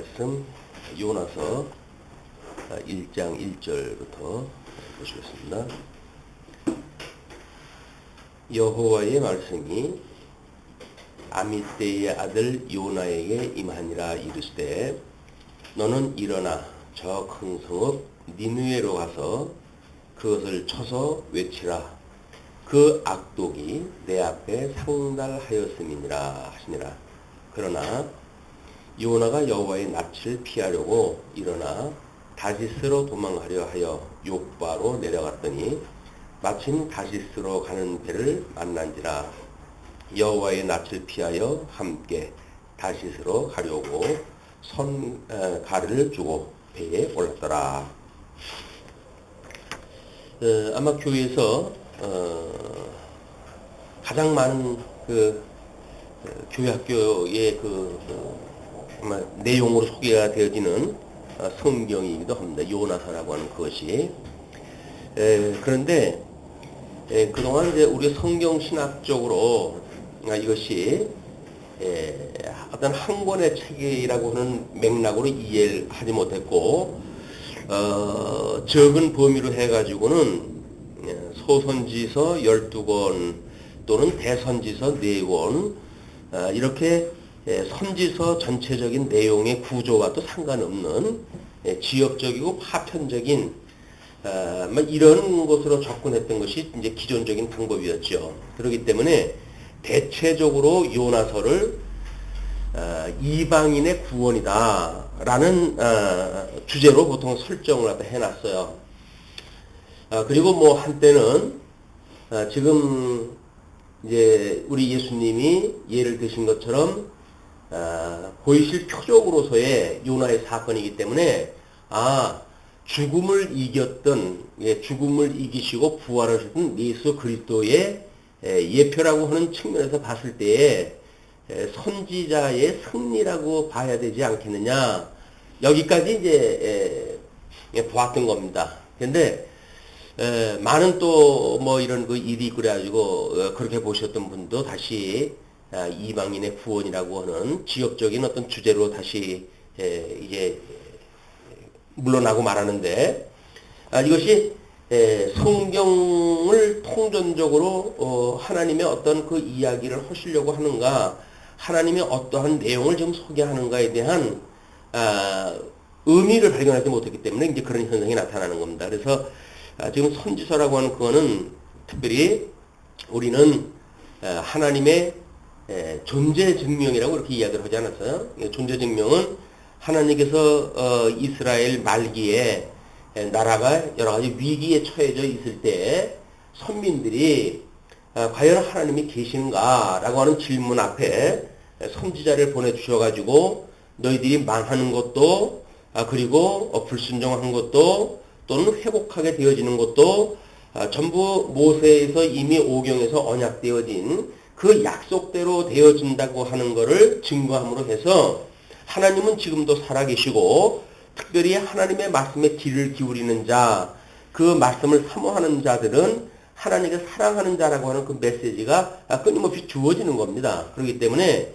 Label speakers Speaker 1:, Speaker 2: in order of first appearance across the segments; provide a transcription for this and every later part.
Speaker 1: 말씀 요나서 1장 1절부터 보시겠습니다. 여호와의 말씀이 아미떼의 아들 요나에게 임하니라 이르시되 너는 일어나 저 큰 성읍 니느웨로 가서 그것을 쳐서 외치라. 그 악독이 내 앞에 상달하였음이니라 하시니라. 그러나 요나가 여호와의 낯을 피하려고 일어나 다시스로 도망하려 하여 욥바로 내려갔더니 마침 다시스로 가는 배를 만난지라. 여호와의 낯을 피하여 함께 다시스로 가려고 가를 주고 배에 올랐더라. 아마 교회에서 가장 많은 교회 학교의 아마 내용으로 소개가 되어지는 성경이기도 합니다. 요나서라고 하는 그것이. 그런데 그동안 이제 우리 성경 신학적으로 이것이 어떤 한 권의 책이라고 하는 맥락으로 이해를 하지 못했고, 적은 범위로 해가지고는 소선지서 12권 또는 대선지서 4권, 이렇게 선지서 전체적인 내용의 구조와 또 상관없는 지역적이고 파편적인 이런 것으로 접근했던 것이 이제 기존적인 방법이었죠. 그렇기 때문에 대체적으로 요나서를 이방인의 구원이다라는 주제로 보통 설정을 해놨어요. 그리고 뭐 한때는 지금 이제 우리 예수님이 예를 드신 것처럼 보이실 표적으로서의 요나의 사건이기 때문에 죽음을 이겼던, 죽음을 이기시고 부활하셨던 예수 그리스도의 예표라고 하는 측면에서 봤을 때에 선지자의 승리라고 봐야 되지 않겠느냐, 여기까지 이제 보았던 겁니다. 그런데 많은 또 뭐 이런 일이 그래가지고 그렇게 보셨던 분도 다시 이방인의 구원이라고 하는 지역적인 어떤 주제로 다시 이게 물러나고 말하는데, 이것이 성경을 통전적으로 하나님의 어떤 그 이야기를 하시려고 하는가, 하나님의 어떠한 내용을 좀 소개하는가에 대한 의미를 발견하지 못했기 때문에 이제 그런 현상이 나타나는 겁니다. 그래서 지금 선지서라고 하는 그거는 특별히 우리는 하나님의 존재 증명이라고 이렇게 이야기를 하지 않았어요. 존재 증명은 하나님께서 이스라엘 말기에 나라가 여러 가지 위기에 처해져 있을 때 선민들이 과연 하나님이 계신가라고 하는 질문 앞에 선지자를 보내주셔가지고 너희들이 망하는 것도, 그리고 불순종한 것도, 또는 회복하게 되어지는 것도 전부 모세에서 이미 오경에서 언약되어진 그 약속대로 되어진다고 하는 것을 증거함으로 해서 하나님은 지금도 살아계시고, 특별히 하나님의 말씀에 귀를 기울이는 자, 그 말씀을 사모하는 자들은 하나님을 사랑하는 자라고 하는 그 메시지가 끊임없이 주어지는 겁니다. 그렇기 때문에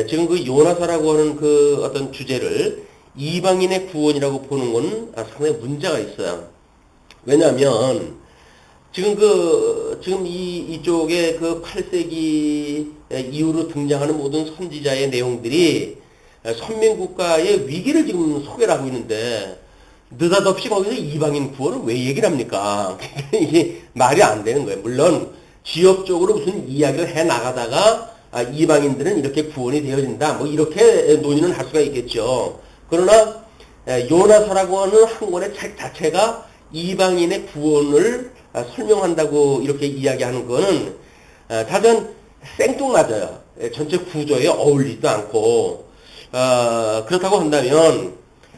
Speaker 1: 지금 그 요나서라고 하는 그 어떤 주제를 이방인의 구원이라고 보는 건 상당히 문제가 있어요. 왜냐하면 지금 이쪽에 그 8세기 이후로 등장하는 모든 선지자의 내용들이 선민국가의 위기를 지금 소개를 하고 있는데, 느닷없이 거기서 이방인 구원을 왜 얘기를 합니까? 이게 말이 안 되는 거예요. 물론 지역적으로 무슨 이야기를 해 나가다가 이방인들은 이렇게 구원이 되어진다, 뭐 이렇게 논의는 할 수가 있겠죠. 그러나 요나서라고 하는 한 권의 책 자체가 이방인의 구원을 설명한다고 이렇게 이야기하는 거는 다전 생뚱맞아요. 전체 구조에 어울리지도 않고, 그렇다고 한다면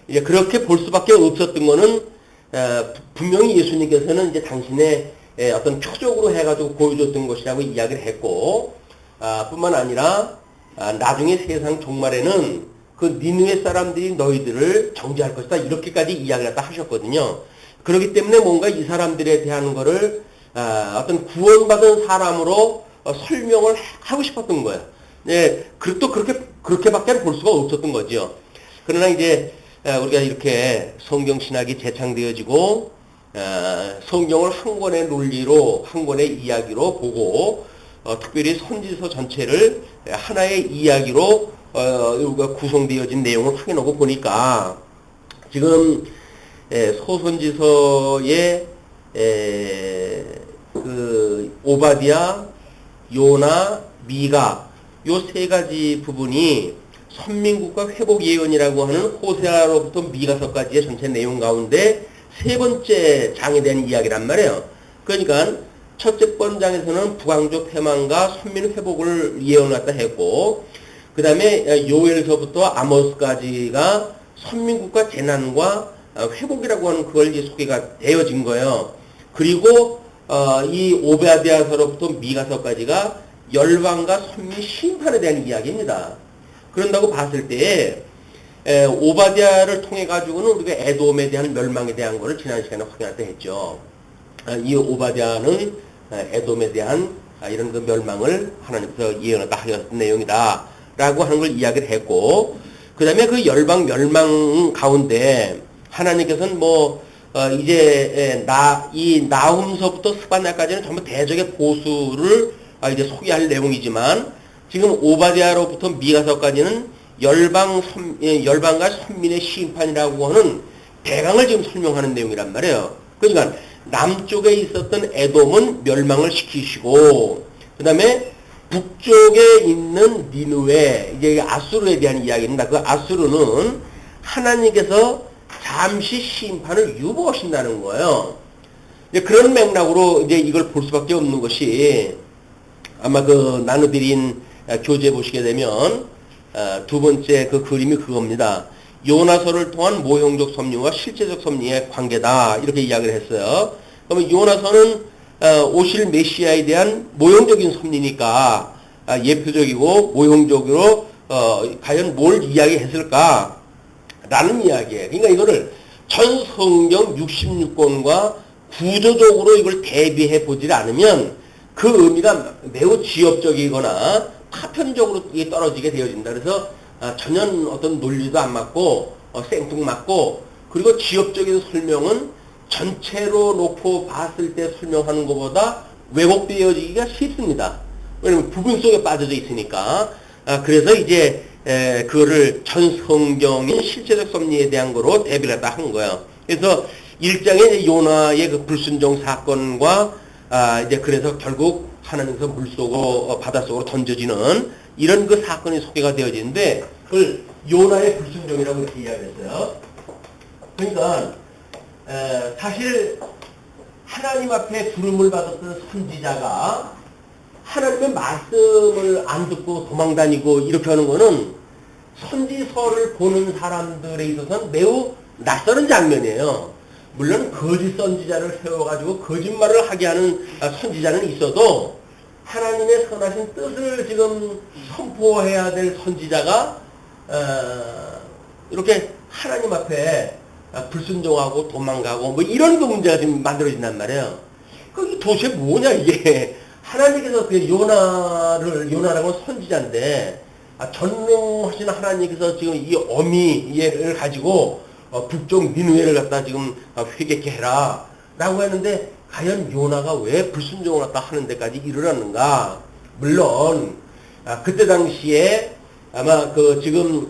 Speaker 1: 이제 그렇게 볼 수밖에 없었던 거는 분명히 예수님께서는 이제 당신의 어떤 표적으로 해가지고 보여줬던 것이라고 이야기를 했고, 뿐만 아니라 나중에 세상 종말에는 그 니느웨 사람들이 너희들을 정죄할 것이다, 이렇게까지 이야기를 다 하셨거든요. 그렇기 때문에 뭔가 이 사람들에 대한 거를 어떤 구원받은 사람으로 설명을 하고 싶었던 거예요. 또 그렇게밖에 볼 수가 없었던 거죠. 그러나 이제 우리가 이렇게 성경 신학이 재창되어지고 성경을 한 권의 논리로 한 권의 이야기로 보고 특별히 선지서 전체를 하나의 이야기로 구성되어진 내용을 확인하고 보니까 지금 소선지서의 그 오바댜, 요나, 미가 요 세 가지 부분이 선민국가 회복 예언이라고 하는 호세아로부터 미가서까지의 전체 내용 가운데 세 번째 장에 대한 이야기란 말이에요. 그러니까 첫째 번장에서는 북왕조 패망과 선민 회복을 예언을 갖다 했고, 그 다음에 요엘서부터 아모스까지가 선민국가 재난과 회복이라고 하는 그걸 이제 소개가 되어진 거예요. 그리고 이 오베아드야서로부터 미가서까지가 열방과 선민 심판에 대한 이야기입니다. 그런다고 봤을 때 오바댜를 통해 가지고는 우리가 에돔에 대한 멸망에 대한 것을 지난 시간에 확인할 때 했죠. 이 오바댜는 에돔에 대한 이런 그 멸망을 하나님께서 예언하다 하였던 내용이다라고 하는 걸 이야기를 했고, 그 다음에 그 열방 멸망 가운데 하나님께서는 이제 이 나훔서부터 스바냐까지는 전부 대적의 보수를 이제 소개할 내용이지만, 지금 오바댜로부터 미가서까지는 열방과 선민의 심판이라고 하는 대강을 지금 설명하는 내용이란 말이에요. 그러니까 남쪽에 있었던 에돔은 멸망을 시키시고, 그 다음에 북쪽에 있는 니느웨, 이제 아수르에 대한 이야기입니다. 그 아수르는 하나님께서 잠시 심판을 유보하신다는 거예요. 이제 그런 맥락으로 이제 이걸 볼 수밖에 없는 것이, 아마 그 나누드린 교재 보시게 되면 두 번째 그 그림이 그겁니다. 요나서를 통한 모형적 섭리와 실제적 섭리의 관계다, 이렇게 이야기를 했어요. 그러면 요나서는 오실 메시아에 대한 모형적인 섭리니까 예표적이고 모형적으로 과연 뭘 이야기했을까 라는 이야기예요. 그러니까 이거를 전 성경 66권과 구조적으로 이걸 대비해 보지 않으면 그 의미가 매우 지엽적이거나 파편적으로 떨어지게 되어진다. 그래서 전혀 어떤 논리도 안 맞고 생뚱맞고, 그리고 지엽적인 설명은 전체로 놓고 봤을 때 설명하는 것보다 왜곡되어지기가 쉽습니다. 왜냐면 부분 속에 빠져져 있으니까. 그래서 이제 그거를 전 성경인 실제적 섭리에 대한 거로 대비를 했다 한 거예요. 그래서 1장의 요나의 그 불순종 사건과 이제 그래서 결국 하나님께서 물속으로 바닷속으로 던져지는 이런 그 사건이 소개가 되어지는데, 그걸 요나의 불순종이라고 이렇게 이야기했어요. 그러니까 사실 하나님 앞에 부름을 받았던 선지자가 하나님의 말씀을 안 듣고 도망다니고 이렇게 하는 거는 선지서를 보는 사람들에 있어서는 매우 낯설은 장면이에요. 물론 거짓 선지자를 세워가지고 거짓말을 하게 하는 선지자는 있어도 하나님의 선하신 뜻을 지금 선포해야 될 선지자가 이렇게 하나님 앞에 불순종하고 도망가고 뭐 이런 그 문제가 지금 만들어진단 말이에요. 그게 도대체 뭐냐 이게. 하나님께서 그 요나라고 하는 선지자인데 전능하신 하나님께서 지금 이 어미를 가지고 북쪽 니느웨를 갖다 지금 회개케 해라 라고 했는데, 과연 요나가 왜 불순종을 갖다 하는 데까지 이르렀는가. 물론 그때 당시에 아마 그 지금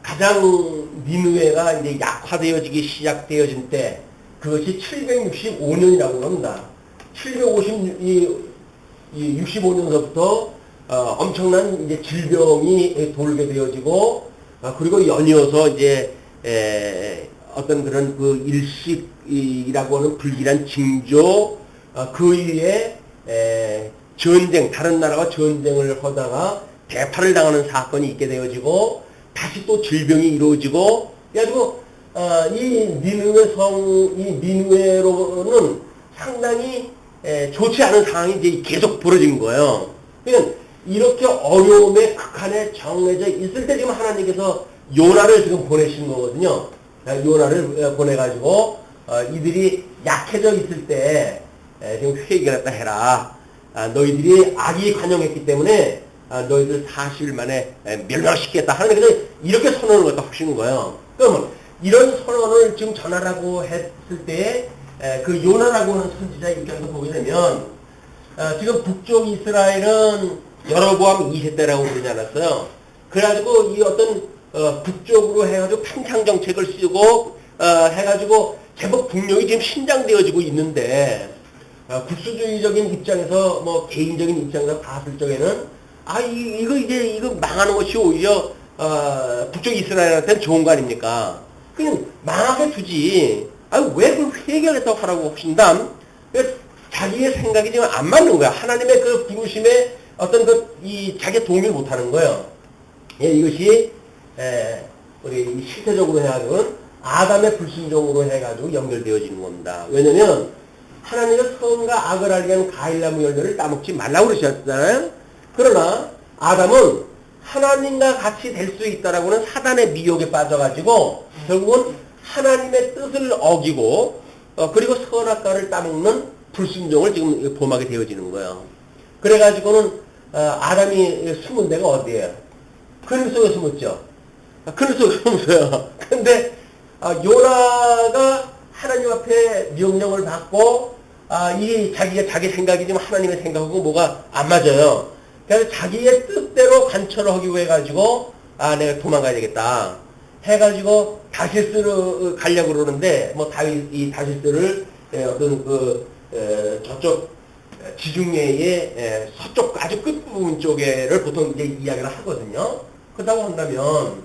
Speaker 1: 가장 니느웨가 이제 약화되어지기 시작되어진 때, 그것이 765년이라고 합니다. 765년서부터 엄청난 이제 질병이 돌게 되어지고, 그리고 연이어서 이제 어떤 그런 그 일식이라고 하는 불길한 징조, 그 위에 전쟁, 다른 나라와 전쟁을 하다가 대파를 당하는 사건이 있게 되어지고, 다시 또 질병이 이루어지고, 그래가지고 이 니느웨로는 상당히 좋지 않은 상황이 이제 계속 벌어진 거예요. 그러니까 이렇게 어려움의 극한에 정해져 있을 때 지금 하나님께서 요나를 지금 보내신 거거든요. 요나를 보내가지고 이들이 약해져 있을 때 지금 회개를 했다 해라. 너희들이 악이 관영했기 때문에 너희들 40일 만에 멸망시키겠다 하나님께서 이렇게 선언을 갖다 하시는 거예요. 그러면 이런 선언을 지금 전하라고 했을 때 그 요나라고 하는 선지자의 입장에서 보게 되면 지금 북쪽 이스라엘은 여로보암 2세 때라고 그러지 않았어요. 그래가지고 이 어떤 북쪽으로 해가지고 팽창 정책을 쓰고 해가지고 제법 국력이 지금 신장되어지고 있는데 국수주의적인 입장에서 뭐 개인적인 입장에서 봤을 적에는 이거 망하는 것이 오히려 북쪽 이스라엘한테는 좋은 거 아닙니까? 그냥 망하게 두지. 왜 그걸 해결했다고 하라고 하신담? 자기의 생각이 지금 안 맞는 거야. 하나님의 그 부르심에 어떤 자기가 동의를 못 하는 거예요. 예, 이것이, 우리 실체적으로 해가지고는 아담의 불순종으로 해가지고 연결되어지는 겁니다. 왜냐면, 하나님의 선과 악을 알게 하는 과일나무 열매를 따먹지 말라고 그러셨잖아요? 그러나, 아담은 하나님과 같이 될 수 있다라고 하는 사단의 미혹에 빠져가지고, 결국은 하나님의 뜻을 어기고, 그리고 선악과를 따먹는 불순종을 지금 범하게 되어지는 거예요. 그래가지고는, 아담이 숨은 데가 어디예요? 그늘 속에 숨었죠. 그늘 속에 숨었어요. 근데, 요나가 하나님 앞에 명령을 받고, 자기 생각이 지금 하나님의 생각하고 뭐가 안 맞아요. 그래서 자기의 뜻대로 관철을 하기 해가지고, 내가 도망가야 되겠다. 해가지고, 다시스로 가려고 그러는데, 이 다시스를, 저쪽, 지중해의, 서쪽 아주 끝부분 쪽에를 보통 이제 이야기를 하거든요. 그렇다고 한다면,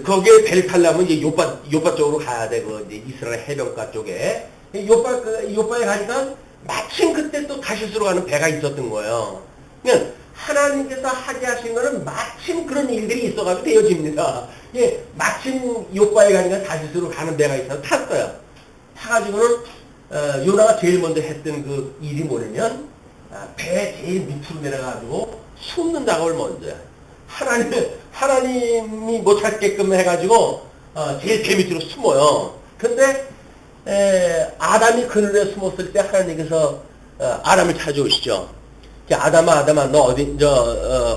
Speaker 1: 거기에 배를 타려면 이제 요파 쪽으로 가야 되고, 이제 이스라엘 해변가 쪽에. 요파에 가니까 마침 그때 또 다시스로 가는 배가 있었던 거예요. 그냥 하나님께서 하게 하신 거는 마침 그런 일들이 있어가지고 되어집니다. 예, 마침 요파에 가니까 다시스로 가는 배가 있어서 탔어요. 타가지고는, 요나가 제일 먼저 했던 그 일이 뭐냐면, 배 제일 밑으로 내려가지고 숨는 작업을 먼저 해요. 하나님이 못 찾게끔 해가지고, 제일 배 밑으로 숨어요. 근데, 아담이 그늘에 숨었을 때 하나님께서, 아담을 찾아오시죠. 아담아, 너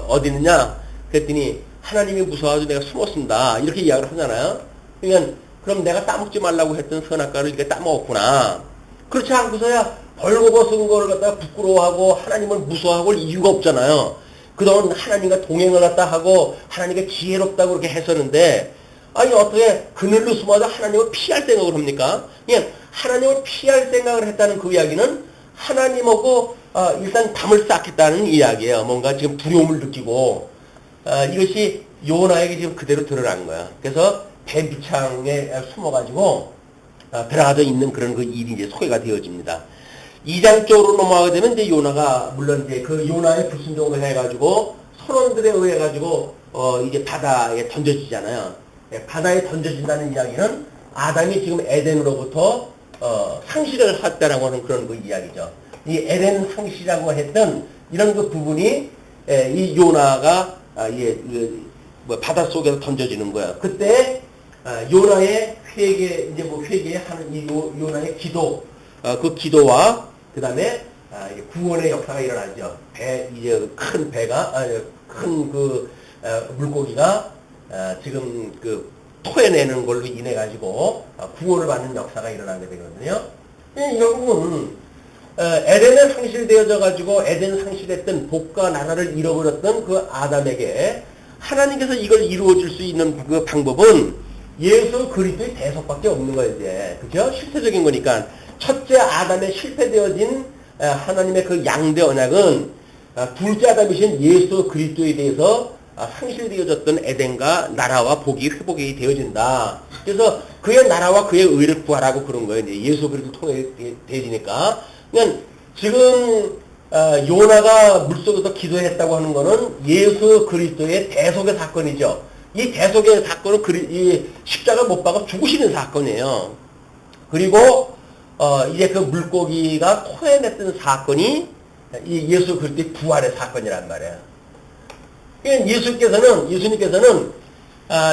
Speaker 1: 어디 있느냐? 그랬더니, 하나님이 무서워가지고 내가 숨었습니다. 이렇게 이야기를 하잖아요. 그러니까, 그럼 내가 따먹지 말라고 했던 선악과를 이렇게 따먹었구나. 그렇지 않고서야 벌거벗은 걸 갖다가 부끄러워하고 하나님을 무서워하고 이유가 없잖아요. 그동안 하나님과 동행을 갖다 하고 하나님께 지혜롭다고 그렇게 했었는데, 어떻게 그늘로 숨어서 하나님을 피할 생각을 합니까? 그냥 하나님을 피할 생각을 했다는 그 이야기는 하나님하고 일단 담을 쌓겠다는 이야기예요. 뭔가 지금 두려움을 느끼고, 이것이 요나에게 지금 그대로 드러난 거야. 그래서 배 밑창에 숨어가지고 들어가져 있는 그런 그 일이 이제 소개가 되어집니다. 2장 쪽으로 넘어가게 되면 이제 요나가 물론 이제 그 요나의 불순종을 해가지고 선원들에 의해 가지고 이제 바다에 던져지잖아요. 바다에 던져진다는 이야기는 아담이 지금 에덴으로부터 상실을 했다라고 하는 그런 그 이야기죠. 이 에덴 상실이라고 했던 이런 그 부분이 이 요나가 바다 속에서 던져지는 거야. 그때 요나의 회개하는 이 요나의 기도, 그 기도와 그 다음에 구원의 역사가 일어나죠. 큰 배가 큰 그 물고기가 지금 그 토해내는 걸로 인해 가지고 구원을 받는 역사가 일어나게 되거든요. 결국은 에덴에 상실되어져 가지고 에덴 상실했던 복과 나라를 잃어버렸던 그 아담에게 하나님께서 이걸 이루어질 수 있는 그 방법은 예수 그리스도의 대속밖에 없는 거예요, 이제. 그죠? 실체적인 거니까. 첫째 아담에 실패되어진 하나님의 그 양대 언약은 둘째 아담이신 예수 그리스도에 대해서 상실되어졌던 에덴과 나라와 복이 회복이 되어진다. 그래서 그의 나라와 그의 의를 구하라고 그런 거예요. 이제 예수 그리스도 통해 되어지니까. 그러니까 지금 요나가 물속에서 기도했다고 하는 거는 예수 그리스도의 대속의 사건이죠. 이 대속의 사건은 이 십자가 못 박아 죽으시는 사건이에요. 그리고 이제 그 물고기가 토해냈던 사건이 이 예수 그리스도의 부활의 사건이란 말이에요. 예수님께서는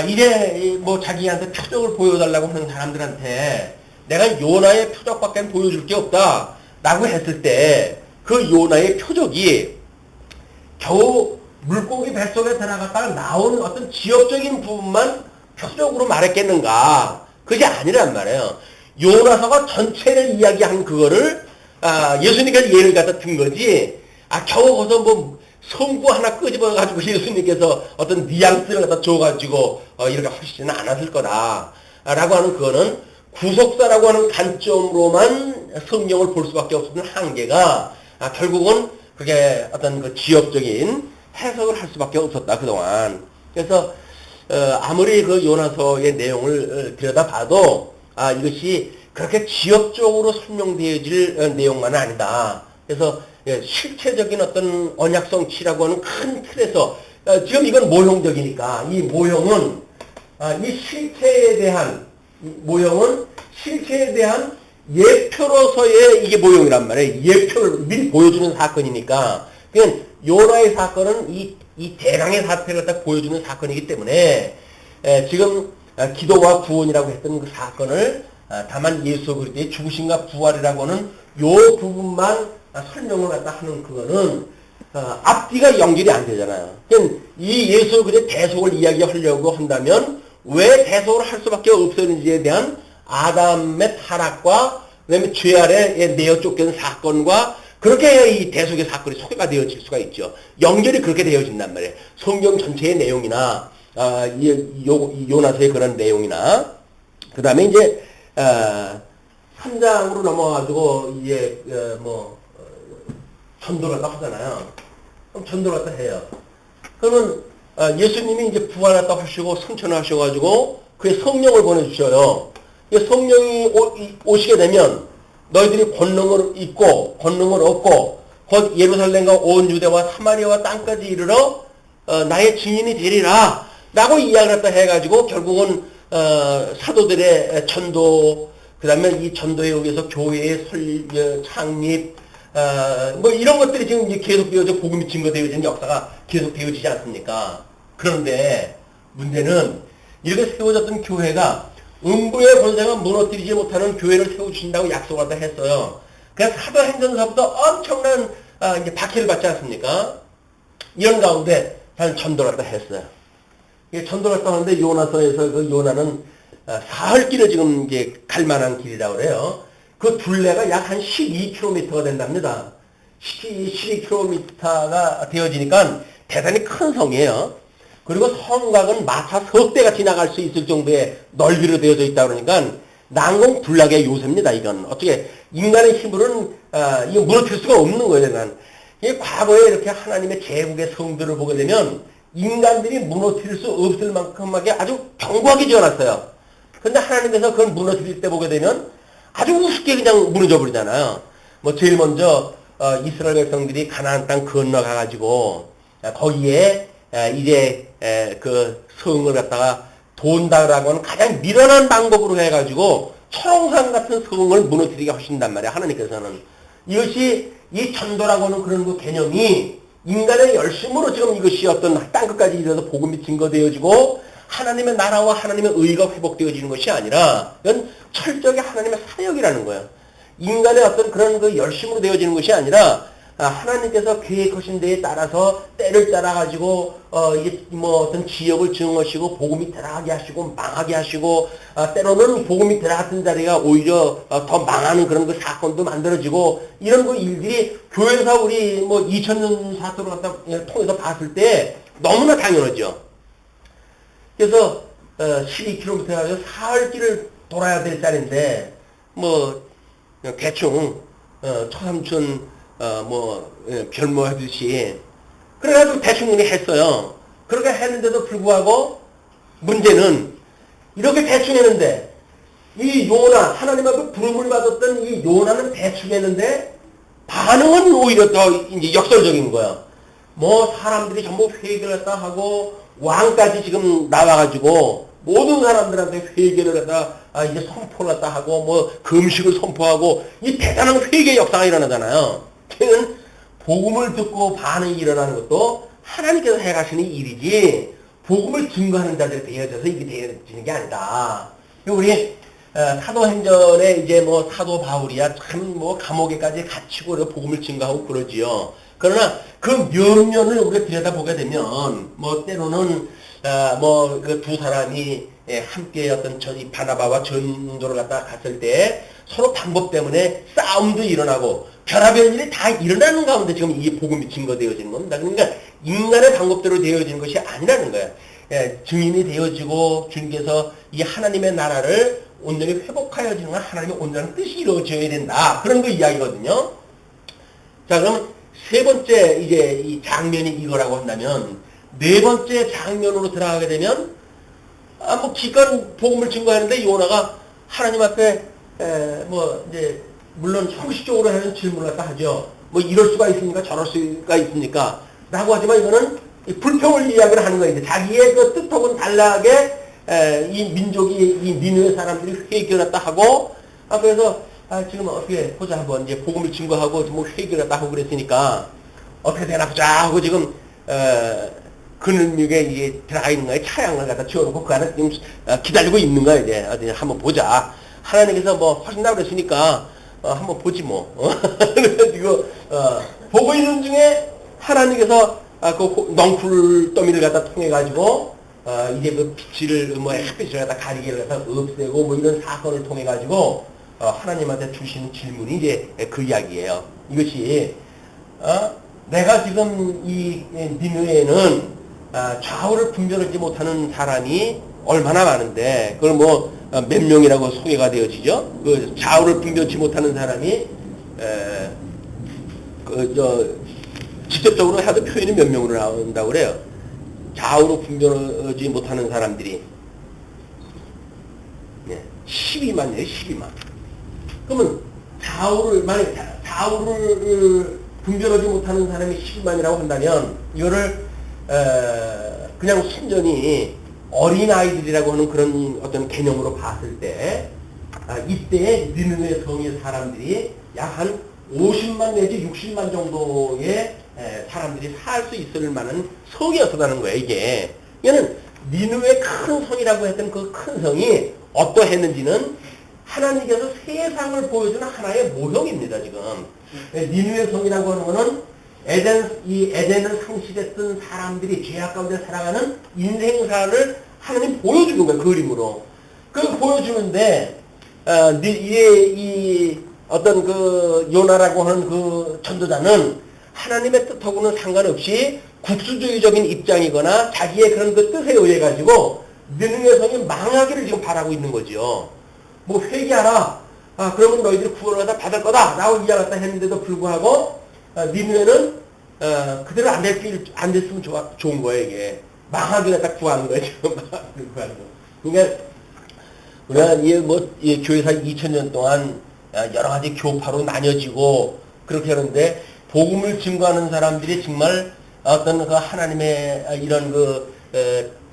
Speaker 1: 이제 뭐 자기한테 표적을 보여달라고 하는 사람들한테 내가 요나의 표적밖에 보여줄 게 없다 라고 했을 때 그 요나의 표적이 겨우 물고기 뱃속에 들어갔다가 나온 어떤 지역적인 부분만 표적으로 말했겠는가? 그게 아니란 말이에요. 요나서가 전체를 이야기한 그거를 예수님께서 예를 갖다 든 거지. 겨우 거기서 뭐 성구 하나 끄집어가지고 예수님께서 어떤 뉘앙스를 갖다 줘가지고 이렇게 하시지는 않았을 거다. 라고 하는 그거는 구속사라고 하는 관점으로만 성경을 볼 수밖에 없었던 한계가 결국은 그게 어떤 그 지역적인 해석을 할 수밖에 없었다 그동안. 그래서 아무리 그 요나서의 내용을 들여다봐도 이것이 그렇게 지역적으로 설명되어질 내용만은 아니다. 그래서 실체적인 어떤 언약성치라고 하는 큰 틀에서 지금 이건 모형적이니까 이 모형은 이 실체에 대한 모형은 실체에 대한 예표로서의 이게 모형이란 말이에요. 예표를 미리 보여주는 사건이니까. 그냥 요나의 사건은 이 대강의 사태를 갖다 보여주는 사건이기 때문에 지금 기도와 구원이라고 했던 그 사건을 다만 예수 그리스도의 죽으심과 부활이라고 하는 요 부분만 설명을 갖다 하는 그거는 앞뒤가 연결이 안 되잖아요. 그러니까 이 예수 그리스도의 대속을 이야기하려고 한다면 왜 대속을 할 수밖에 없었는지에 대한 아담의 타락과 그다음에 죄 아래 내어 쫓겨는 사건과 그렇게 해야 이 대속의 사건이 소개가 되어질 수가 있죠. 연결이 그렇게 되어진단 말이에요. 성경 전체의 내용이나 요나서의 그런 내용이나 그 다음에 이제 3장으로 넘어가지고 이제 전도를 갖다 하잖아요. 그럼 전도를 갖다 해요. 그러면 예수님이 이제 부활했다 하시고 승천을 하셔가지고 그의 성령을 보내주셔요. 성령이 오시게 되면 너희들이 권능을 입고 권능을 얻고 곧 예루살렘과 온 유대와 사마리아와 땅까지 이르러 나의 증인이 되리라 라고 이야기를 했다 해가지고 결국은 사도들의 전도 그 다음에 이 전도에 의해서 교회의 창립 뭐 이런 것들이 지금 이제 계속 되어져 복음이 증거되어지는 역사가 계속 되어지지 않습니까? 그런데 문제는 이렇게 세워졌던 교회가 음부의 권세가 무너뜨리지 못하는 교회를 세워주신다고 약속을 하다 했어요. 그래서 사도행전서부터 엄청난 이제 박해를 받지 않습니까? 이런 가운데 단 전도를 하다 했어요. 전도를 했다 하는데 요나서에서 그 요나는 사흘길을 지금 이제 갈 만한 길이라고 그래요. 그 둘레가 약 한 12km가 된답니다. 12km가 되어지니까 대단히 큰 성이에요. 그리고 성곽은 마차 석 대가 지나갈 수 있을 정도의 넓이로 되어져 있다 그러니까 난공불락의 요새입니다. 이건 어떻게 인간의 힘으로는 이거 무너뜨릴 수가 없는 거예요. 난 과거에 이렇게 하나님의 제국의 성들을 보게 되면 인간들이 무너뜨릴 수 없을 만큼하게 아주 견고하게 지어놨어요. 그런데 하나님께서 그걸 무너뜨릴 때 보게 되면 아주 우습게 그냥 무너져 버리잖아요. 뭐 제일 먼저 이스라엘 백성들이 가나안 땅 건너가가지고 거기에 이제 그 성을 갖다가 돈다라고 하는 가장 미련한 방법으로 해가지고 초롱산 같은 성을 무너뜨리게 하신단 말이야. 하나님께서는 이것이 이 전도라고 하는 그런 그 개념이 인간의 열심으로 지금 이것이 어떤 땅끝까지 이르러서 복음이 증거되어지고 하나님의 나라와 하나님의 의가 회복되어지는 것이 아니라 이건 철저하게 하나님의 사역이라는 거예요. 인간의 어떤 그런 그 열심으로 되어지는 것이 아니라 하나님께서 계획하신 데에 따라서 때를 따라가지고 이게 뭐 어떤 지역을 정하시고 복음이 들어가게 하시고 망하게 하시고 때로는 복음이 들어갔던 자리가 오히려 더 망하는 그런 그 사건도 만들어지고 이런 그 일들이 교회에서 우리 뭐 2000년 사도를 갖다 통해서 봤을 때 너무나 당연하죠. 그래서 12km 가지고 사흘길을 돌아야 될 자리인데 뭐 대충 초삼촌 별모하듯이 그래가지고 대충 했어요. 그렇게 했는데도 불구하고 문제는 이렇게 대충 했는데 이 요나 하나님하고 부름을 받았던 이 요나는 대충 했는데 반응은 오히려 더 이제 역설적인 거야. 뭐 사람들이 전부 회개를 했다 하고 왕까지 지금 나와가지고 모든 사람들한테 회개를 했다 이제 선포를 했다 하고 뭐 금식을 선포하고 이 대단한 회개 역사가 일어나잖아요. 걔는 복음을 듣고 반응이 일어나는 것도 하나님께서 해가시는 일이지 복음을 증거하는 자들에 대해져서 이게 되어지는 게 아니다. 우리 사도행전에 이제 뭐 사도 바울이야 참 뭐 감옥에까지 갇히고 복음을 증거하고 그러지요. 그러나 그 면면을 우리가 들여다보게 되면 뭐 때로는 뭐 그 두 사람이 함께 어떤 이 바나바와 전도를 갖다 갔을 때 서로 방법 때문에 싸움도 일어나고 별의별 일이 다 일어나는 가운데 지금 이게 복음이 증거되어지는 겁니다. 그러니까 인간의 방법대로 되어지는 것이 아니라는 거예요. 증인이 되어지고 주님께서 이 하나님의 나라를 온전히 회복하여지는 건 하나님의 온전한 뜻이 이루어져야 된다. 그런 거 이야기거든요. 자, 그럼 세 번째 이제 이 장면이 이거라고 한다면 네 번째 장면으로 들어가게 되면 뭐 기껏 복음을 증거하는데 요나가 하나님 앞에 뭐 이제 물론 형식적으로 하는 질문을 갖다 하죠. 뭐 이럴 수가 있습니까? 저럴 수가 있습니까? 라고 하지만 이거는 불평을 이야기를 하는 거예요. 자기의 그 뜻하고는 달라하게 이 민족이 이 니느웨 사람들이 회개를 갖다 하고 그래서 지금 어떻게 보자 한번 이제 복음을 증거하고 뭐 회개를 갖다 하고 그랬으니까 어떻게 되나 보자 하고 지금 그늘목에 이게 들어가 있는 거예요. 차양을 갖다 지어놓고 그 안에 지금 기다리고 있는 거예요. 이제 어디 한번 보자. 하나님께서 뭐 하신다고 그랬으니까 한번 보지 뭐. 그래가지고 보고 있는 중에 하나님께서 그 넝쿨 더미를 갖다 통해 가지고 이제 그 빛을 뭐 햇빛을 갖다 가리개를 갖다 없애고 뭐 이런 사건을 통해 가지고 하나님한테 주시는 질문이 이제 그 이야기예요. 이것이 내가 지금 이 니느웨에는 좌우를 분별하지 못하는 사람이 얼마나 많은데 그걸 뭐 몇 명이라고 소개가 되어지죠. 그 좌우를 분별치 못하는 사람이 직접적으로 해도 표현이 몇 명으로 나온다고 그래요. 좌우로 분별하지 못하는 사람들이 12만이에요. 12만. 그러면 만약 좌우를 분별하지 못하는 사람이 12만이라고 한다면 이거를 그냥 순전히 어린아이들이라고 하는 그런 어떤 개념으로 봤을 때 이때 니느웨 성의 사람들이 약 한 50만 내지 60만 정도의 사람들이 살 수 있을 만한 성이었다는 거예요. 이게 얘는 니느웨 큰 성이라고 했던 그 큰 성이 어떠했는지는 하나님께서 세상을 보여주는 하나의 모형입니다. 지금 니느웨 성이라고 하는 거는 에덴을 상실했던 사람들이 죄악 가운데 살아가는 인생사를 하나님 보여주는 거예요. 그림으로. 그걸 보여주는데 이 어떤 그 요나라고 하는 그 전도자는 하나님의 뜻하고는 상관없이 국수주의적인 입장이거나 자기의 그런 그 뜻에 의해 가지고 니느웨 성이 망하기를 지금 바라고 있는 거죠. 뭐 회개하라. 그러면 너희들이 구원을 받을 거다. 라고 이야기했다 했는데도 불구하고 니느웨는 그대로 안 됐으면 좋은 거예요. 이게 망하기를 딱 구하는 거예요. 구하는 거. 그러니까 우리가 이 교회사 2000년 동안 여러 가지 교파로 나뉘어지고 그렇게 하는데 복음을 증거하는 사람들이 정말 어떤 그 하나님의 이런 그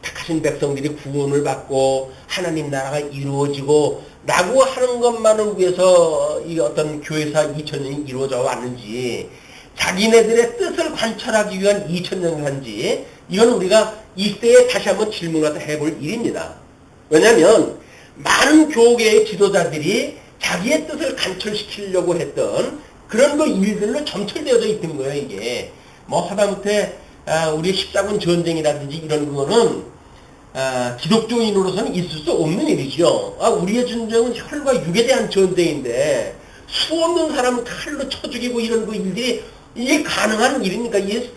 Speaker 1: 택하신 백성들이 구원을 받고 하나님 나라가 이루어지고 라고 하는 것만을 위해서 이 어떤 교회사 2000년이 이루어져 왔는지 자기네들의 뜻을 관철하기 위한 2000년간지 이건 우리가 이때에 다시 한번 질문을 해볼 일입니다. 왜냐하면 많은 교계의 지도자들이 자기의 뜻을 관철시키려고 했던 그런 그 일들로 점철되어져 있는 거예요. 이게 뭐 하다못해 우리의 십자군 전쟁이라든지 이런 거는 기독교인으로서는 있을 수 없는 일이죠. 우리의 전쟁은 혈과 육에 대한 전쟁인데 수 없는 사람을 칼로 쳐 죽이고 이런 그 일들이 이게 가능한 일입니까? 이게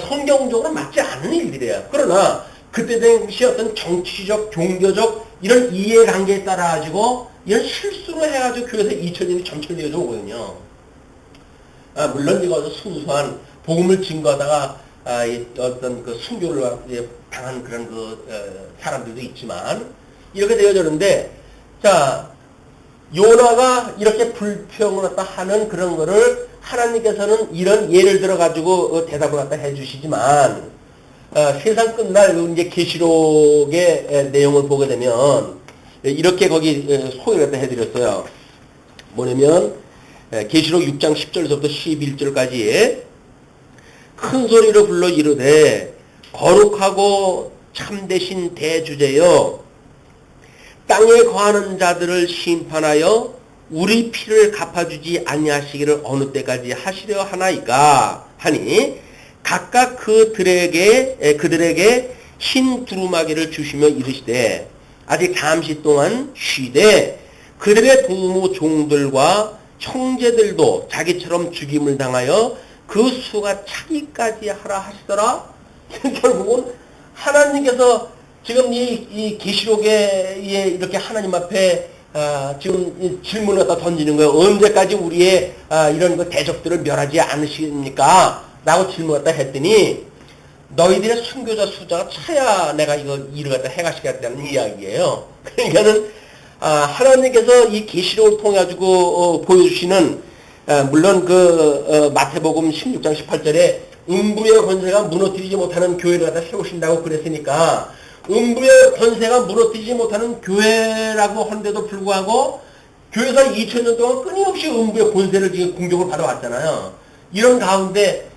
Speaker 1: 성경적으로 맞지 않는 일들이에요. 그러나 그때 당시 어떤 정치적, 종교적 이런 이해관계에 따라 가지고 이런 실수로 해가지고 교회에서 2000년이 점철되어져 오거든요. 물론 이거 순수한 복음을 증거하다가 어떤 그 순교를 당한 그런 그 사람들도 있지만 이렇게 되어졌는데 자 요나가 이렇게 불평을 갖다 하는 그런 거를 하나님께서는 이런 예를 들어 가지고 대답을 갖다 해주시지만 세상 끝날 이제 계시록의 내용을 보게 되면 이렇게 거기 소개를 갖다 해드렸어요. 뭐냐면 계시록 6장 10절에서부터 11절까지 큰 소리로 불러 이르되 거룩하고 참되신 대주제여 땅에 거하는 자들을 심판하여 우리 피를 갚아주지 아니하시기를 어느 때까지 하시려 하나이까 하니 각각 그들에게 흰 두루마기를 주시며 이르시되 아직 잠시 동안 쉬되 그들의 동무 종들과 형제들도 자기처럼 죽임을 당하여 그 수가 차기까지 하라 하시더라. 결국은 하나님께서 지금 이 계시록에 이렇게 하나님 앞에 지금 이 질문을 갖다 던지는 거예요. 언제까지 우리의 이런 그 대적들을 멸하지 않으십니까? 라고 질문을 갖다 했더니 너희들의 순교자 숫자가 차야 내가 이거 일을 갖다 해가시겠다는 이야기예요. 그러니까는 하나님께서 이 계시록을 통해 가지고 보여주시는 물론 마태복음 16장 18절에 음부의 권세가 무너뜨리지 못하는 교회를 갖다 세우신다고 그랬으니까 음부의 권세가 무너뜨리지 못하는 교회라고 하는데도 불구하고 교회가 2000년 동안 끊임없이 음부의 권세를 지금 공격을 받아왔잖아요. 이런 가운데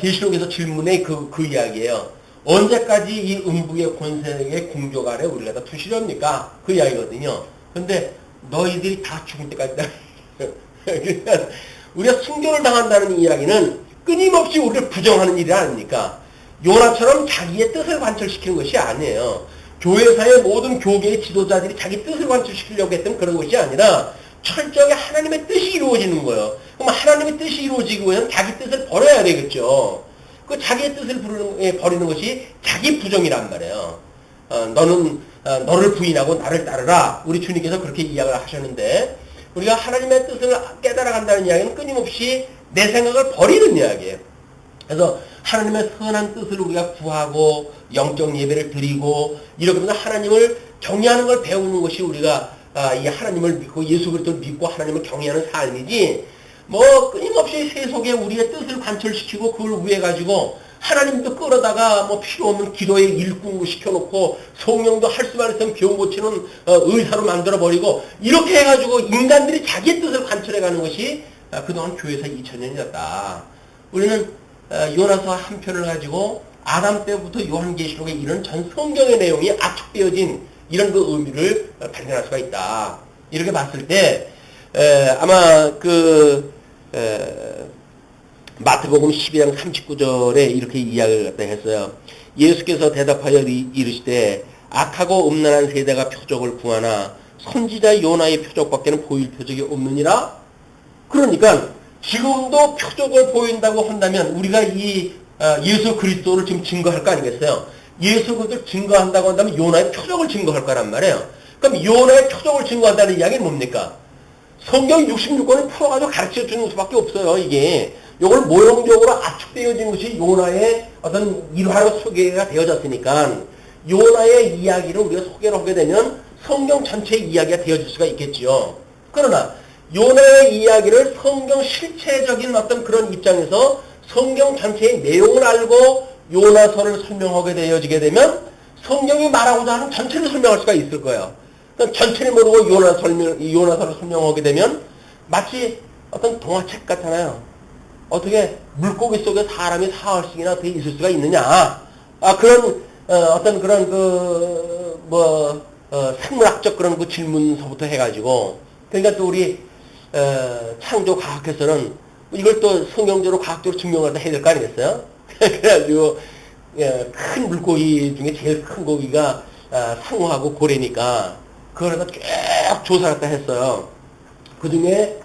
Speaker 1: 계시록에서 질문의 그 이야기예요. 언제까지 이 음부의 권세의 공격 아래 우리가 다 두시렵니까? 그 이야기거든요. 근데 너희들이 다 죽을 때까지 그러니까 우리가 순교를 당한다는 이야기는 끊임없이 우리를 부정하는 일이 아닙니까? 요나처럼 자기의 뜻을 관철시키는 것이 아니에요. 교회사의 모든 교계의 지도자들이 자기 뜻을 관철시키려고 했던 그런 것이 아니라 철저하게 하나님의 뜻이 이루어지는 거예요. 그럼 하나님의 뜻이 이루어지기 위해서는 자기 뜻을 버려야 되겠죠. 그 자기의 뜻을 버리는 것이 자기 부정이란 말이에요. 너를 부인하고 나를 따르라. 우리 주님께서 그렇게 이야기를 하셨는데 우리가 하나님의 뜻을 깨달아간다는 이야기는 끊임없이 내 생각을 버리는 이야기예요. 그래서 하나님의 선한 뜻을 우리가 구하고 영적 예배를 드리고 이렇게 하면서 하나님을 경외하는 걸 배우는 것이 우리가 이 하나님을 믿고 예수 그리스도를 믿고 하나님을 경외하는 삶이지 뭐 끊임없이 세속에 우리의 뜻을 관철시키고 그걸 위해 가지고 하나님도 끌어다가 뭐 필요 없는 기도에 일꾼으로 시켜놓고 성령도 할 수만 있으면 병 고치는 의사로 만들어버리고 이렇게 해가지고 인간들이 자기의 뜻을 관철해가는 것이 그동안 교회사 2000년이었다. 우리는 요나서 한 편을 가지고 아담 때부터 요한계시록에 이런 전 성경의 내용이 압축되어진 이런 그 의미를 발견할 수가 있다. 이렇게 봤을 때 아마 마태복음 12장 39절에 이렇게 이야기를 갖다 했어요. 예수께서 대답하여 이르시되 악하고 음란한 세대가 표적을 구하나 선지자 요나의 표적밖에는 보일 표적이 없느니라. 그러니까 지금도 표적을 보인다고 한다면 우리가 이 예수 그리스도를 지금 증거할 거 아니겠어요? 예수 그리스도를 증거한다고 한다면 요나의 표적을 증거할 거란 말이에요. 그럼 요나의 표적을 증거한다는 이야기는 뭡니까? 성경 66권을 풀어가지고 가르쳐 주는 수밖에 없어요. 이게 이걸 모형적으로 압축되어진 것이 요나의 어떤 일화로 소개가 되어졌으니까 요나의 이야기를 우리가 소개를 하게 되면 성경 전체의 이야기가 되어질 수가 있겠지요. 그러나 요나의 이야기를 성경 실체적인 어떤 그런 입장에서 성경 전체의 내용을 알고 요나서를 설명하게 되어지게 되면 성경이 말하고자 하는 전체를 설명할 수가 있을 거예요. 그러니까 전체를 모르고 요나서를 설명하게 되면 마치 어떤 동화책 같잖아요. 어떻게 물고기 속에 사람이 사흘씩이나 어떻게 있을 수가 있느냐. 그런 어떤 그런 생물학적 그런 그 질문서부터 해가지고 그러니까 또 우리 창조 과학에서는 이걸 또 성경적으로 과학적으로 증명을 해야 될 거 아니겠어요? 그래가지고 큰 물고기 중에 제일 큰 고기가 상어하고 고래니까 그걸 쭉 조사를 다 했어요. 그 중에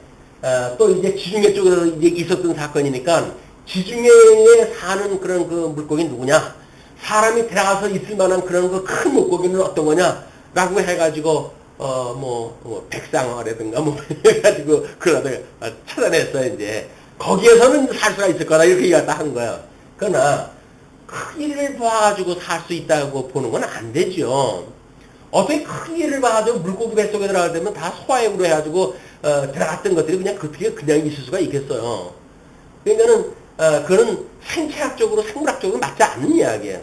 Speaker 1: 또 이제 지중해 쪽으로 이제 있었던 사건이니까 지중해에 사는 그런 그 물고기 누구냐? 사람이 들어가서 있을 만한 그런 그 큰 물고기는 어떤 거냐?라고 해가지고 백상어라든가 해가지고 그걸 찾아냈어요. 이제 거기에서는 살 수가 있을 거다 이렇게 얘기를 한 거예요. 그러나 크기를 봐가지고 살 수 있다고 보는 건 안 되죠. 어떻게 크기를 봐가지고 물고기 뱃속에 들어가게 되면 다 소화액으로 해가지고 들어갔던 것들이 그냥 있을 수가 있겠어요. 그러니까는 그거는 생체학적으로 생물학적으로 맞지 않는 이야기예요.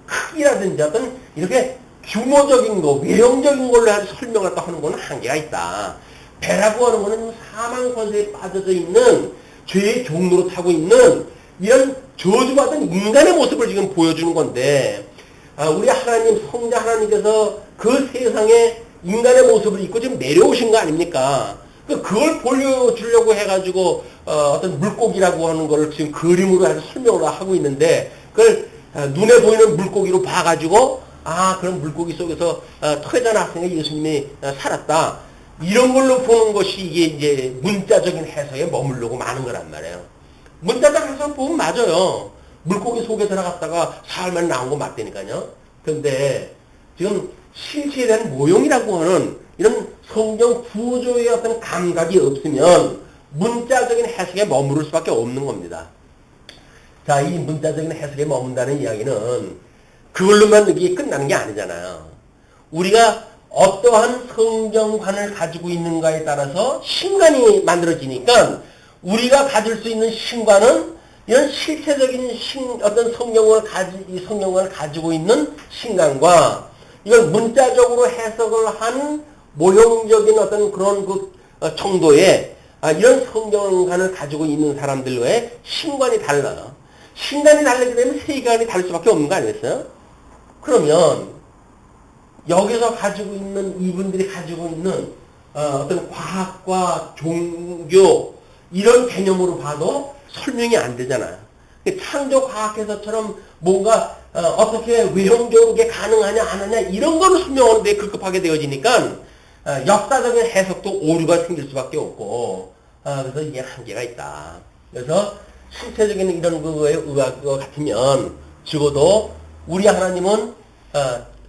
Speaker 1: 크기라든지 어떤 이렇게 규모적인 거, 외형적인 걸로 해서 설명을 하는 거는 한계가 있다. 배라고 하는 거는 사망 권세에 빠져져 있는 죄의 종로로 타고 있는 이런 저주받은 인간의 모습을 지금 보여주는 건데 우리 하나님, 성자 하나님께서 그 세상에 인간의 모습을 입고 지금 내려오신 거 아닙니까? 그걸 보여주려고 해가지고 어떤 물고기라고 하는 거를 지금 그림으로 해서 설명을 하고 있는데 그걸 눈에 보이는 물고기로 봐가지고 그럼 물고기 속에서 토해자 학생의 예수님이 살았다. 이런 걸로 보는 것이 이게 이제 문자적인 해석에 머무르고 마는 거란 말이에요. 문자적 해석 보면 맞아요. 물고기 속에 들어갔다가 사흘만 나온 거 맞다니까요. 그런데 지금 실체에 대한 모형이라고 하는 이런 성경 구조의 어떤 감각이 없으면 문자적인 해석에 머무를 수밖에 없는 겁니다. 자, 이 문자적인 해석에 머문다는 이야기는 그걸로만 이게 끝나는 게 아니잖아요. 우리가 어떠한 성경관을 가지고 있는가에 따라서 신관이 만들어지니까 우리가 가질 수 있는 신관은 이런 실체적인 어떤 성경관을 가지고 있는 신관과 이걸 문자적으로 해석을 한 모형적인 어떤 그런 정도의 이런 성경관을 가지고 있는 사람들과의 신관이 달라요. 신관이 다르게 되면 세계관이 다를 수밖에 없는 거 아니겠어요? 그러면 여기서 가지고 있는 이분들이 가지고 있는 어떤 과학과 종교 이런 개념으로 봐도 설명이 안 되잖아요. 창조과학에서처럼 뭔가 어떻게 외형적으로 게 가능하냐 안 하냐 이런 거를 설명하는데 급급하게 되어지니까 역사적인 해석도 오류가 생길 수밖에 없고 그래서 이게 한계가 있다. 그래서 실체적인 이런 거에 의학과 같으면 적어도 우리 하나님은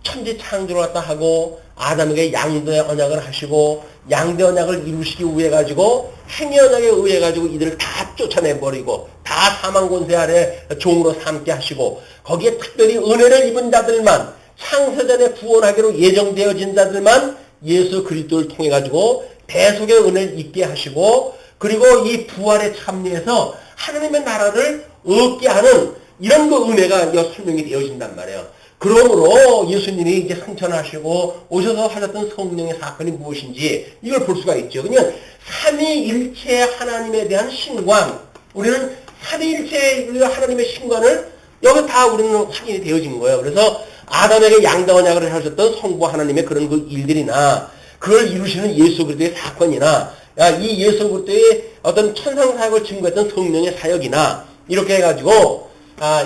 Speaker 1: 천지 창조를 갖다 하고 아담에게 양대 언약을 하시고 양대 언약을 이루시기 위해 가지고 행위 언약에 의해 가지고 이들을 다 쫓아내버리고 다 사망 권세 아래 종으로 삼게 하시고 거기에 특별히 은혜를 입은 자들만 창세전에 구원하기로 예정되어진 자들만 예수 그리스도를 통해 가지고 대속의 은혜를 입게 하시고 그리고 이 부활에 참여해서 하나님의 나라를 얻게 하는 이런 은혜가 설명이 되어진단 말이에요. 그러므로 예수님이 이제 승천하시고 오셔서 하셨던 성령의 사건이 무엇인지 이걸 볼 수가 있죠. 그냥 삼위일체 하나님에 대한 신관, 우리는 삼위일체 하나님의 신관을 여기 다 우리는 확인이 되어진 거예요. 그래서 아담에게 양대 언약을 하셨던 성부 하나님의 그런 그 일들이나 그걸 이루시는 예수 그리스도의 사건이나 이 예수 그리스도의 어떤 천상 사역을 증거했던 성령의 사역이나 이렇게 해가지고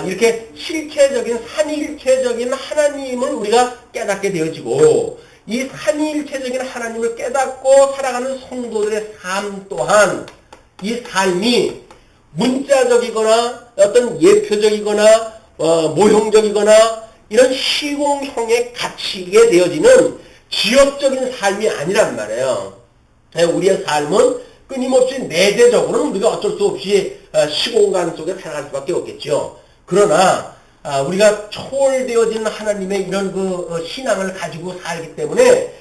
Speaker 1: 이렇게 실체적인 삼위일체적인 하나님을 우리가 깨닫게 되어지고 이 삼위일체적인 하나님을 깨닫고 살아가는 성도들의 삶 또한 이 삶이 문자적이거나 어떤 예표적이거나 모형적이거나 이런 시공형에 갇히게 되어지는 지역적인 삶이 아니란 말이에요. 우리의 삶은 끊임없이 내재적으로는 우리가 어쩔 수 없이 시공간 속에 살아갈 수밖에 없겠죠. 그러나 우리가 초월되어진 하나님의 이런 신앙을 가지고 살기 때문에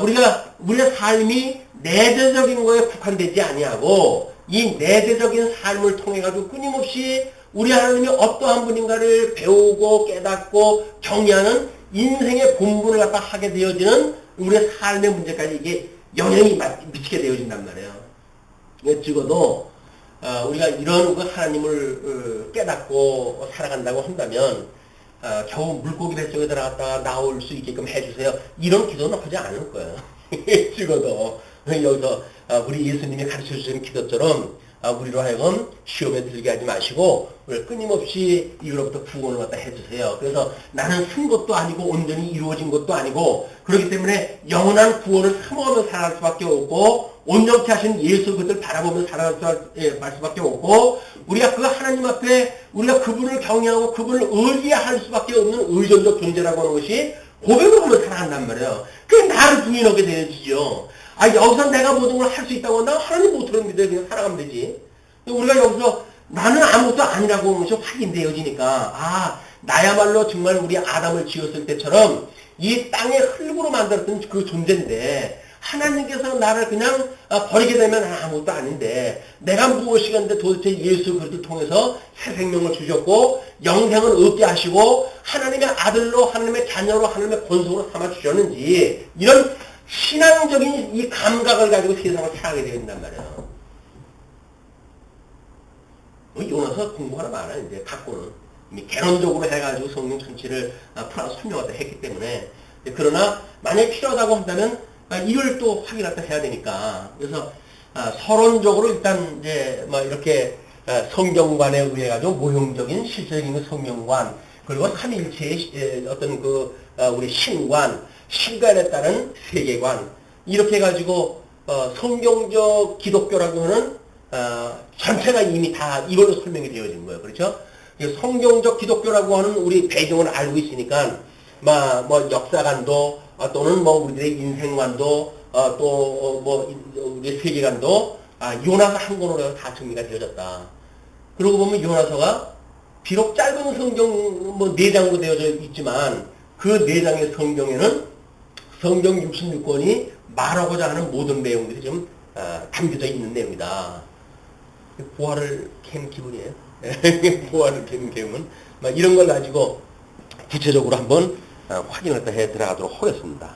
Speaker 1: 우리의 삶이 내재적인 거에 국한되지 아니하고 이 내재적인 삶을 통해 가지고 끊임없이 우리 하나님이 어떠한 분인가를 배우고 깨닫고 정의하는 인생의 본분을 갖다 하게 되어지는 우리의 삶의 문제까지 이게 영향이 미치게 되어진단 말이에요. 적어도 우리가 이런 하나님을 깨닫고 살아간다고 한다면 겨우 물고기 뱃속에 들어갔다가 나올 수 있게끔 해주세요. 이런 기도는 하지 않을 거예요. 적어도 여기서 우리 예수님이 가르쳐 주신 기도처럼 우리로 하여금 시험에 들게 하지 마시고 끊임없이 이로부터 구원을 갖다 해주세요. 그래서 나는 쓴 것도 아니고 온전히 이루어진 것도 아니고 그렇기 때문에 영원한 구원을 사모하며 살아갈 수밖에 없고 온전케 하신 예수 그들을 바라보며 살아갈 수밖에 없고 우리가 그 하나님 앞에 우리가 그분을 경외하고 그분을 의지할 수밖에 없는 의존적 존재라고 하는 것이 고백을 하며 살아간단 말이에요. 그게 나를 부인하게 되어지죠. 여기서 내가 모든 걸 할 수 있다고 한다? 하나님 못하는 믿어 그냥 살아가면 되지. 우리가 여기서 나는 아무것도 아니라고 하는 것이 확인되어지니까 나야말로 정말 우리 아담을 지었을 때처럼 이 땅에 흙으로 만들었던 그 존재인데 하나님께서 나를 그냥 버리게 되면 아무것도 아닌데 내가 무엇이겠는데 도대체 예수 그리스도를 통해서 새 생명을 주셨고 영생을 얻게 하시고 하나님의 아들로 하나님의 자녀로 하나님의 권속으로 삼아 주셨는지 이런 신앙적인 이 감각을 가지고 세상을 살아가게 된단 말이에요. 요나서 공부하나 마나 이제 갖고는 이미 개론적으로 해가지고 성령 전체를 풀어서 설명하다 했기 때문에 그러나 만약에 필요하다고 한다면 이걸 또 확인하다 해야 되니까 그래서 서론적으로 일단 이제 뭐 이렇게 성경관에 의해 가지고 모형적인 실제적인 성경관 그리고 삼일체의 어떤 그 우리 신관, 신관에 따른 세계관 이렇게 가지고 성경적 기독교라고 하는 전체가 이미 다 이걸로 설명이 되어진 거예요. 그렇죠? 성경적 기독교라고 하는 우리 배경을 알고 있으니까 뭐 역사관도 또는 뭐 우리들의 인생관도 또 뭐 우리의 세계관도 요나서 한 권으로 다 정리가 되어졌다. 그러고 보면 요나서가 비록 짧은 성경 뭐 4장으로 되어져 있지만 그 4장의 성경에는 성경 66권이 말하고자 하는 모든 내용들이 좀 담겨져 있는 내용이다. 보화를 캔 기분이에요. 보화를 캔 기분. 이런 걸 가지고 구체적으로 한번 확인을 해 들어가도록 하겠습니다.